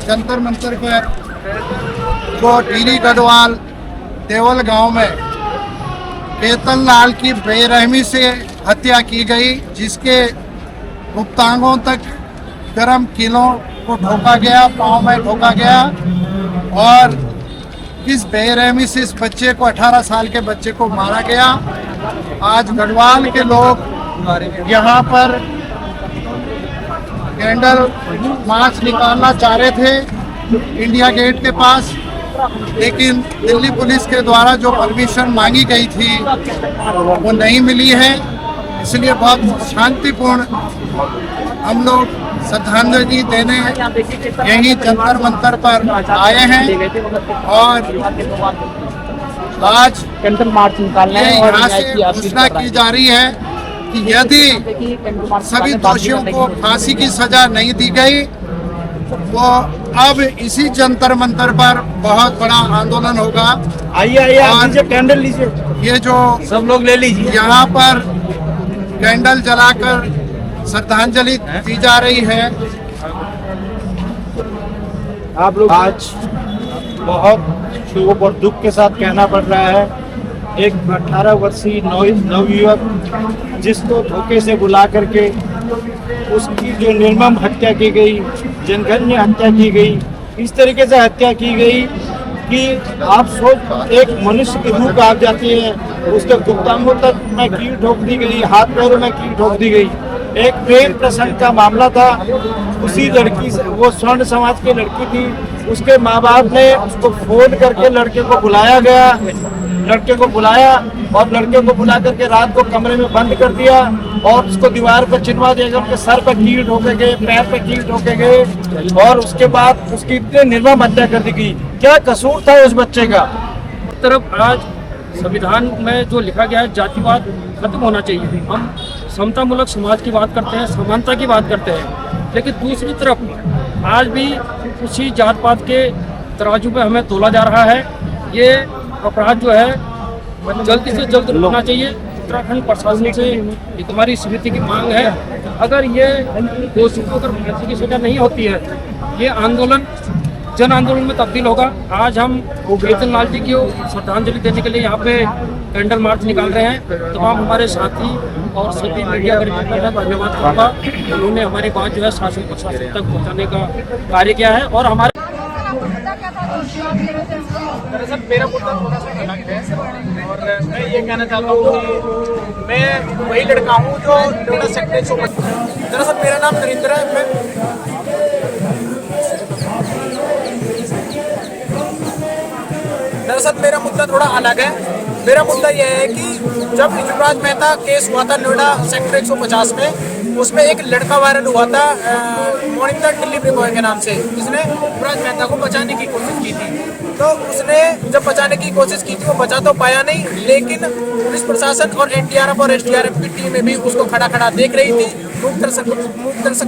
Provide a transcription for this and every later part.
जंतर मंतर पर जो टीरी गढ़वाल देवल गांव में केतन लाल की बेरहमी से हत्या की गई, जिसके गुप्तांगों तक गर्म कीलों को ठोका गया, पाँव में ठोका गया और किस बेरहमी से इस बच्चे को 18 साल के बच्चे को मारा गया। आज गढ़वाल के लोग यहाँ पर कैंडल मार्च निकालना चाह रहे थे इंडिया गेट के पास, लेकिन दिल्ली पुलिस के द्वारा जो परमिशन मांगी गई थी वो नहीं मिली है। इसलिए बहुत शांतिपूर्ण हम लोग श्रद्धांजलि देने यही जंतर मंतर पर आए हैं और आज कैंडल मार्च निकालना है और यहाँ से घोषणा की जा रही है कि यदि सभी दोषियों को फांसी की सजा नहीं दी गई तो अब इसी जंतर मंतर पर बहुत बड़ा आंदोलन होगा। आइए आप लीजिए, कैंडल लीजिए, ये जो सब लोग ले लीजिए। यहाँ पर कैंडल जलाकर श्रद्धांजलि दी जा रही है। आप लोग आज बहुत शोक और दुख के साथ कहना पड़ रहा है, एक 18 वर्षीय नवयुवक जिसको धोखे से बुला करके उसकी जो निर्मम हत्या की गई, जनघन्य हत्या की गई, इस तरीके से हत्या की गई कि आप सोच एक मनुष्य की रूह कांप जाती है। उसके गुप्तांगों तक में कील ठोक दी गई, हाथ पैरों में कील ठोक दी गई। एक प्रेम प्रसंग का मामला था। उसी लड़की से, वो स्वर्ण समाज की लड़की थी, उसके माँ बाप ने उसको फोन करके लड़के को बुलाया गया, लड़के को बुलाया और लड़के को बुला करके रात को कमरे में बंद कर दिया और उसको दीवार पर चिनवा दिया, उसके सर पर कील ठोके गए, पैर पर कील ठोके गए और उसके बाद उसकी इतनी निर्मम हत्या कर दी गई। क्या कसूर था उस बच्चे का? तरफ आज संविधान में जो लिखा गया है जातिवाद खत्म होना चाहिए। हम समतामूलक समाज की बात करते हैं, समानता की बात करते हैं, लेकिन दूसरी तरफ आज भी उसी जात पात के तराजू में हमें तोला जा रहा है। ये अपराध जो है जल्दी से जल्द रुकना चाहिए। उत्तराखंड प्रशासन से एक हमारी समिति की मांग है, अगर ये दोषियों को अगर फांसी की सजा नहीं होती है, ये आंदोलन जन आंदोलन में तब्दील होगा। आज हम केतन लाल जी को श्रद्धांजलि देने के लिए यहाँ पे कैंडल मार्च निकाल रहे हैं। तमाम हमारे साथी और सभी मीडिया कर्मियों का धन्यवाद करूँगा, उन्होंने हमारी बात जो है शासन प्रशासन तक पहुँचाने का कार्य किया है। और हमारे दरअसल मेरा मुद्दा थोड़ा सा अलग है और मैं ये कहना चाहता हूँ कि मैं वही लड़का हूँ जो नोएडा सेक्टर से। दरअसल मेरा नाम नरेंद्र है। दरअसल मेरा मुद्दा थोड़ा अलग है। मेरा मुद्दा यह है कि जब युवराज मेहता केस हुआ था नोएडा सेक्टर 150 में, उसमें एक लड़का वायरल हुआ था मोनिंदर डिलीवरी बॉय के नाम से, जिसने युवराज मेहता को बचाने की कोशिश की थी। तो उसने जब बचाने की कोशिश की थी वो बचा तो पाया नहीं, लेकिन पुलिस प्रशासन और एनडीआरएफ और एसडीआरएफ की टीमें भी उसको खड़ा खड़ा देख रही थी, मूक दर्शक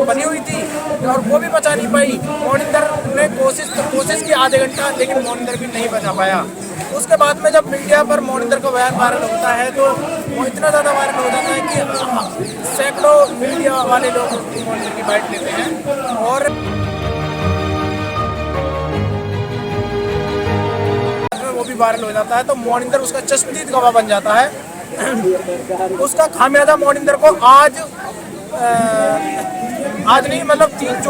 बनी हुई थी और वो भी बचा नहीं पाई। मोनिंदर ने कोशिश की आधे घंटा, लेकिन मोनिंदर भी नहीं बचा पाया। उसके बाद में जब मीडिया पर मोनिंदर का बयान वायरल होता है तो वो इतना ज़्यादा वायरल हो जाता है कि सैकड़ों मीडिया वाले लोग मोनिंदर की बाइट लेते हैं और वो भी वायरल हो जाता है। तो मोनिंदर उसका चश्मदीद गवाह बन जाता है। उसका खामियाजा मोनिंदर को आज नहीं मतलब 3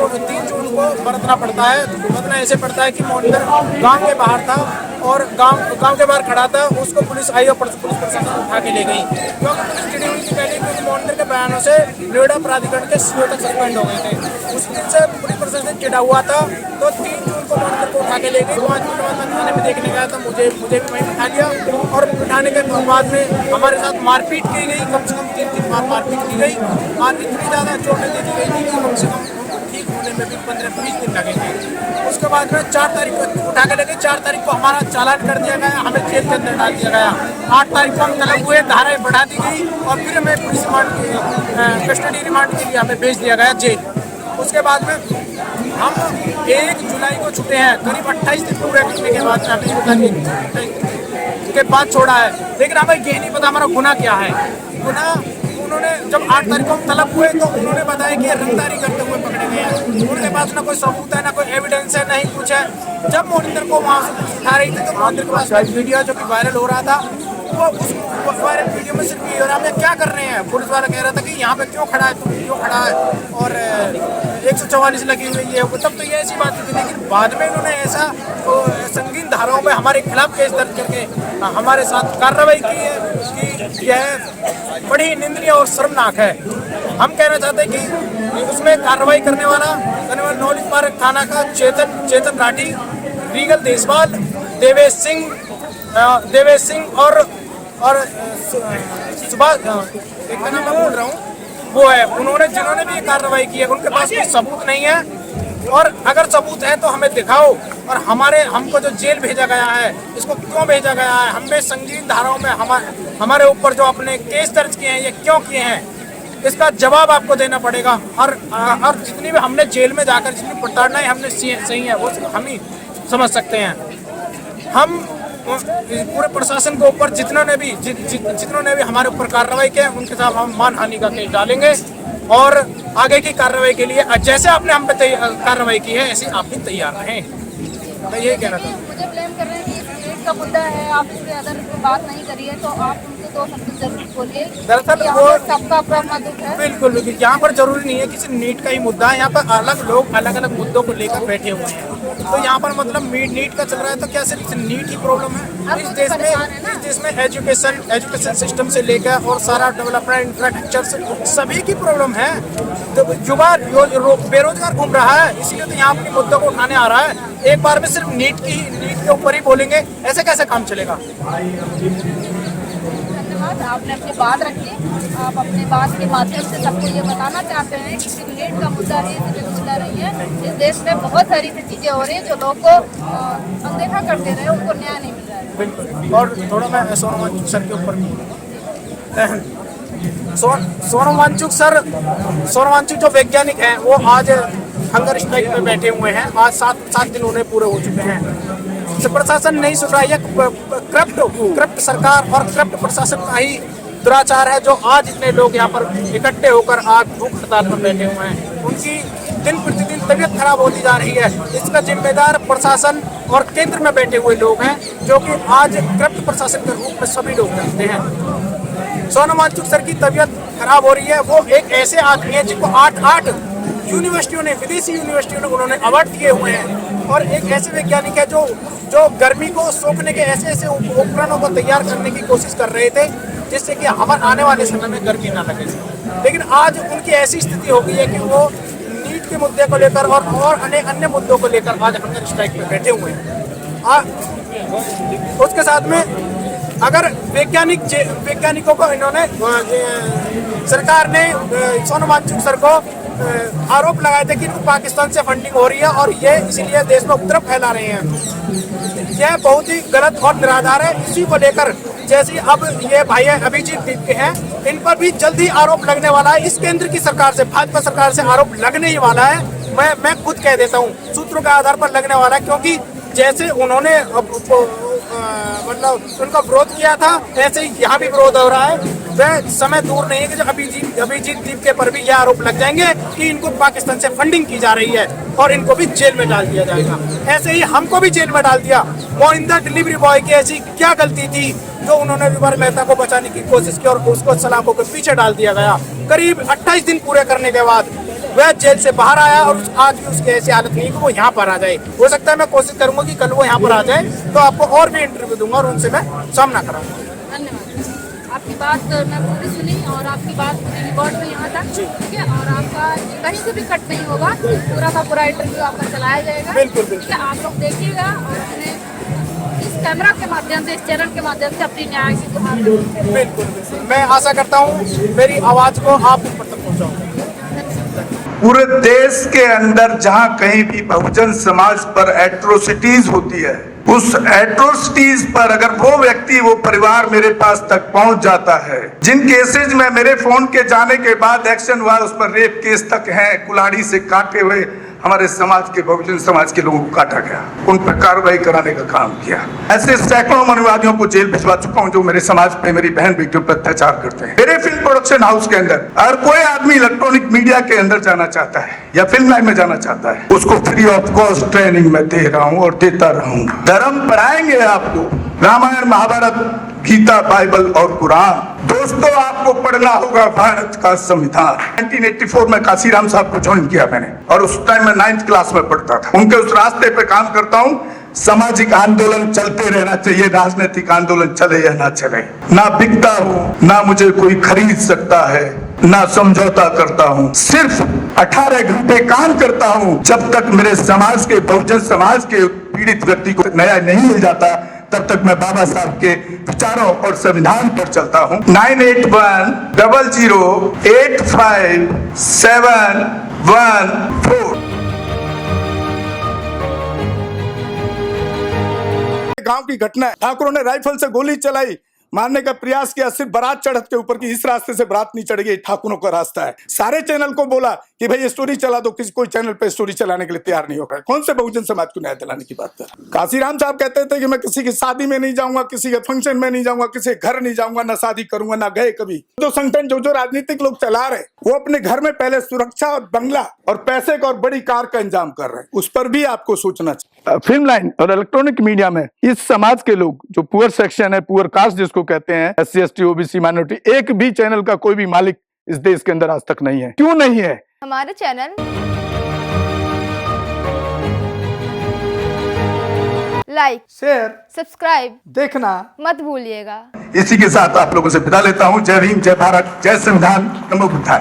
जून को बरतना पड़ता है। बरतना ऐसे पड़ता है कि मोनिंदर गांव के बाहर था और गांव के बाहर खड़ा था। उसको पुलिस आई और पुलिस प्रशासन उठा के ले गई, क्योंकि पुलिस चिड़ी हुई थी पहले, क्योंकि मोनिंदर के बयानों से नोएडा प्राधिकरण के सीओ तक सस्पेंड हो गए थे। उस दिन से पुलिस प्रशासन चिड़ा हुआ था। तो 3 जून को मोनिंदर को उठा के ले गई। 5 जून के बाद मैं थाने में देखने गया था, मुझे भी वहीं बिठा लिया और बिठाने के बाद में हमारे साथ मारपीट की गई। कम से कम 3 बार मारपीट की गई और इतनी ज़्यादा चोटें दे दी गई थी कि कम से कम ठीक होने में भी 15-20 दिन लगेंगे। उसके बाद में 4 तारीख को उठा के लेके 4 तारीख को हमारा चालान कर दिया गया, हमें जेल के अंदर डाल दिया गया। 8 तारीख को हम तलब हुए, धाराएं बढ़ा दी गई और फिर हमें पुलिस रिमांड कस्टडी रिमांड के लिए हमें भेज दिया गया जेल। उसके बाद में हम 1 जुलाई को छूटे हैं, करीब 28 दिन पूरे करने के बाद के बाद छोड़ा है। लेकिन हमें ये नहीं पता हमारा गुनाह क्या है। गुनाह उन्होंने जब 8 तारीख को तलब हुए तो उन्होंने बताया कि ये रंगदारी करते हुए पकड़े गए हैं। उनके पास ना कोई सबूत है, ना कोई एविडेंस है, नहीं कुछ है। जब मोहिंदर को वहाँ से उठा रही थी तो मोहिंदर के पास वीडियो जो कि वायरल हो रहा था, वो उस वायरल वीडियो में सिर्फ ये हो रहा है, क्या कर रहे हैं। पुलिस वाला कह रहा था कि यहाँ पे क्यों खड़ा है, तुम क्यों खड़ा है, और 144 लगी हुई है। तब तो ये ऐसी बात थी, लेकिन बाद में इन्होंने ऐसा संगीन धाराओं में हमारे खिलाफ केस दर्ज करके हमारे साथ कार्रवाई की है कि यह बड़ी निंदनीय और शर्मनाक है। हम कहना चाहते हैं कि उसमें कार्रवाई करने वाला नौलिक पार्क थाना का चेतन राठी, रीगल देसवाल, देवेश सिंह और सुभाष, एक का नाम मैं बोल रहा हूँ, वो है। जिन्होंने भी ये कार्रवाई की है, उनके पास कोई सबूत नहीं है, और अगर सबूत है तो हमें दिखाओ। और हमको जो जेल भेजा गया है, इसको क्यों भेजा गया है, हमने संगीन धाराओं में हमारे ऊपर जो अपने केस दर्ज किए हैं, ये क्यों किए हैं, इसका जवाब आपको देना पड़ेगा। और जितनी भी हमने जेल में जाकर जितनी प्रताड़नाएं हमने सही है, वो हम ही समझ सकते हैं। हम पूरे प्रशासन के ऊपर जितनों ने भी हमारे ऊपर कार्रवाई की, उनके साथ हम मानहानि का केस डालेंगे, और आगे की कार्रवाई के लिए जैसे आपने हम पे कार्रवाई की है, ऐसे आप भी तैयार रहें। मैं यही कहना था। मुझे ब्लेम कर रहे हैं कि रेट का मुद्दा है, आप इस पे अगर बात नहीं करिए तो आप उनसे 2 शब्द जरूर बोलिए। दरअसल यहाँ वो पे सबका अपना अपना दुख है। बिल्कुल, यहाँ पर जरूरी नहीं है किसी नीट का ही मुद्दा है, यहाँ पर अलग लोग अलग अलग मुद्दों को लेकर बैठे हुए हैं। तो यहाँ पर मतलब नीट का चल रहा है, तो क्या सिर्फ नीट ही प्रॉब्लम है? इस देश में एजुकेशन सिस्टम से लेकर और सारा डेवलपमेंट इंफ्रास्ट्रक्चर सभी की प्रॉब्लम है। तो युवा बेरोजगार घूम रहा है, इसीलिए तो यहाँ अपने मुद्दों को उठाने आ रहा है। एक बार में सिर्फ नीट के ऊपर ही बोलेंगे, ऐसे कैसे काम चलेगा? धन्यवाद, आपने अपनी बात रखी। आप अपने बात के माध्यम से सबको ये बताना चाहते हैं कि नीट का मुद्दा नहीं है, बेरोजगार नहीं है। इस देश में बहुत सारी चीजें हो रही है जो लोग को अनदेखा करते रहे, उनको न्याय नहीं मिल रहा है। बिल्कुल। और थोड़ा मैं सोनम वांगचुक सर के ऊपर सोनम वांगचुक जो वैज्ञानिक हैं, वो आज हंगर स्ट्राइक पे बैठे हुए हैं। आज 7 दिन उन्हें पूरे हो चुके हैं। प्रशासन नहीं सुन रहा है। करप्ट सरकार और करप्ट प्रशासन का ही दुराचार है जो आज इतने लोग यहाँ पर इकट्ठे होकर आज भूख हड़ताल पर बैठे हुए हैं। उनकी दिन प्रतिदिन तबीयत खराब होती जा रही है। इसका जिम्मेदार प्रशासन और केंद्र में बैठे हुए लोग हैं, जो कि आज करप्ट प्रशासन के रूप में सभी लोग जानते हैं। सोनम वांगचुक सर की तबीयत खराब हो रही है। वो एक ऐसे आदमी है जिनको 8 यूनिवर्सिटियों ने, विदेशी यूनिवर्सिटियों ने उन्होंने अवार्ड दिए हुए हैं, और एक ऐसे वैज्ञानिक है जो गर्मी को सोखने के ऐसे उपकरणों को तैयार करने की कोशिश कर रहे थे, जिससे कि हमारे आने वाले समय में गर्मी ना लगे। लेकिन आज उनकी ऐसी स्थिति हो गई है कि वो नीट के मुद्दे को लेकर और अन्य मुद्दों को लेकर आज हंगर स्ट्राइक पे बैठे हुए हैं। उसके साथ में अगर वैज्ञानिकों को इन्होंने सरकार ने सोनम वांगचुक सर को आरोप लगाए थे कि पाकिस्तान से फंडिंग हो रही है और ये इसीलिए देश में उपद्रव फैला रहे हैं। यह बहुत ही गलत और निराधार है। इसी को लेकर जैसे अब ये भाई अभिजीत दीप के हैं, इन पर भी जल्द ही आरोप लगने वाला है। इस केंद्र की सरकार से, भाजपा सरकार से आरोप लगने ही वाला है। मैं खुद कह देता हूँ, सूत्रों के आधार पर लगने वाला है, क्योंकि जैसे उन्होंने मतलब उनका विरोध किया था, ऐसे ही यहाँ भी विरोध हो रहा है। वह समय दूर नहीं है कि जो अभिजीत दीप के पर भी यह आरोप लग जाएंगे कि इनको पाकिस्तान से फंडिंग की जा रही है और इनको भी जेल में डाल दिया जाएगा। ऐसे ही हमको भी जेल में डाल दिया। मोहिंदर डिलीवरी बॉय की ऐसी क्या गलती थी जो उन्होंने विवर मेहता को बचाने की कोशिश की और उसको सलाखों के पीछे डाल दिया गया। करीब 28 दिन पूरे करने के बाद वह जेल से बाहर आया और आज भी उसकी ऐसी हालत नहीं कि वो यहाँ पर आ जाए। हो सकता है मैं कोशिश करूंगा कि कल वो यहाँ पर आ जाए, तो आपको और भी इंटरव्यू दूंगा और उनसे मैं सामना कराऊंगा। धन्यवाद। आपकी बात मैं पूरी सुनी और आपकी बात पूरी रिकॉर्ड हुई यहाँ तक, ठीक है, और आपका कहीं से भी कट नहीं होगा, पूरा का पूरा इंटरव्यू आपका चलाया जाएगा। बिल्कुल ठीक है, आप लोग देखिएगा और अपने इस कैमरा के माध्यम से, इस चैनल के माध्यम से अपनी न्याय की गुहार लगाइए। बिल्कुल, मैं आशा करता हूँ मेरी आवाज़ को आप ऊपर तक पहुँचाऊंगा। पूरे देश के अंदर जहां कहीं भी बहुजन समाज पर एट्रोसिटीज होती है, उस एट्रोसिटीज पर अगर वो व्यक्ति, वो परिवार मेरे पास तक पहुंच जाता है, जिन केसेज में मेरे फोन के जाने के बाद एक्शन हुआ, उस पर रेप केस तक है, कुल्हाड़ी से काटे हुए हमारे समाज के, बहुजन समाज के लोगों को काटा गया, उन पर कार्रवाई कराने का काम किया। ऐसे सैकड़ों मनुवादियों को जेल भिजवा चुका हूं जो मेरे समाज पे, मेरी बहन बेटियों पर अत्याचार करते हैं। मेरे फिल्म प्रोडक्शन हाउस के अंदर अगर कोई आदमी इलेक्ट्रॉनिक मीडिया के अंदर जाना चाहता है या फिल्म लाइन में जाना चाहता है, उसको फ्री ऑफ कॉस्ट ट्रेनिंग में दे रहा हूं और देता रहूंगा। धर्म पढ़ाएंगे आपको, रामायण, महाभारत, गीता, बाइबल और कुरान। दोस्तों, आपको पढ़ना होगा भारत का संविधान। 1984 में काशीराम साहब को ज्वाइन किया मैंने, और उस टाइम मैं 9th क्लास में पढ़ता था। उनके उस रास्ते पे काम करता हूं। सामाजिक आंदोलन चलते रहना चाहिए, राजनीतिक आंदोलन चले या ना चले। ना बिकता हूं, ना मुझे कोई खरीद सकता है, ना समझौता करता हूं। सिर्फ 18 घंटे काम करता हूं। जब तक मेरे समाज के, बहुजन समाज के पीड़ित व्यक्ति को न्याय नहीं मिल जाता, तब तक मैं बाबा साहब के विचारों और संविधान पर चलता हूं। 9810085714। गांव की घटना है, ठाकुरों ने राइफल से गोली चलाई, मारने का प्रयास किया, सिर्फ बारात चढ़त के ऊपर की, इस रास्ते से बारात नहीं चढ़ेगी, ठाकुरों का रास्ता है। सारे चैनल को बोला कि भाई ये स्टोरी चला दो, किसी कोई चैनल पे स्टोरी चलाने के लिए तैयार नहीं होगा। कौन से बहुजन समाज को न्याय दिलाने की बात कर? काशीराम साहब कहते थे कि मैं किसी की शादी में नहीं जाऊंगा, किसी के फंक्शन में नहीं जाऊंगा, किसी के घर नहीं जाऊंगा, ना शादी करूंगा, ना गए कभी। जो संगठन, जो राजनीतिक लोग चला रहे, वो अपने घर में पहले सुरक्षा और बंगला और पैसे का और बड़ी कार का इंतजाम कर रहे हैं। उस पर भी आपको सोचना चाहिए। फिल्म लाइन और इलेक्ट्रॉनिक मीडिया में इस समाज के लोग, जो पुअर सेक्शन है, पुअर कास्ट जिसको कहते हैं, SC ST OBC माइनॉरिटी, एक भी चैनल का कोई भी मालिक इस देश के अंदर आज तक नहीं है। क्यों नहीं है? हमारे चैनल लाइक, शेयर, सब्सक्राइब देखना मत भूलिएगा। इसी के साथ आप लोगों से विदा लेता हूं। जय भीम, जय भारत, जय संविधान, नमो बुद्धाय।